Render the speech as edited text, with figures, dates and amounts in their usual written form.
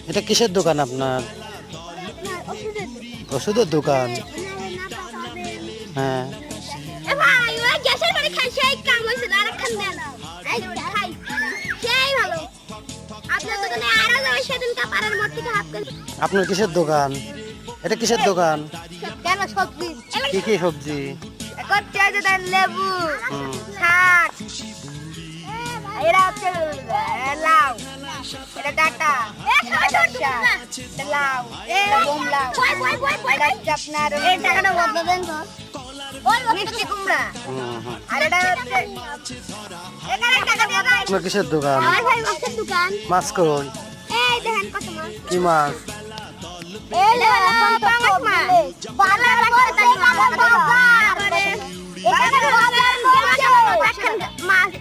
এটা কিসের দোকান আপনার? ওষুধের দোকান। হ্যাঁ, আপনার কিসের দোকান? এটা কিসের দোকান? কি কি সবজি? লেবু, শাক, এরা হচ্ছে লাউ, এটা ডাটা, লাউ, বোম লাউ, এটা হচ্ছে আপনার মিষ্টি কুমড়া, আর এটা হচ্ছে আপনার কিসের দোকান? মাছ কই? কি মাছ? মাছ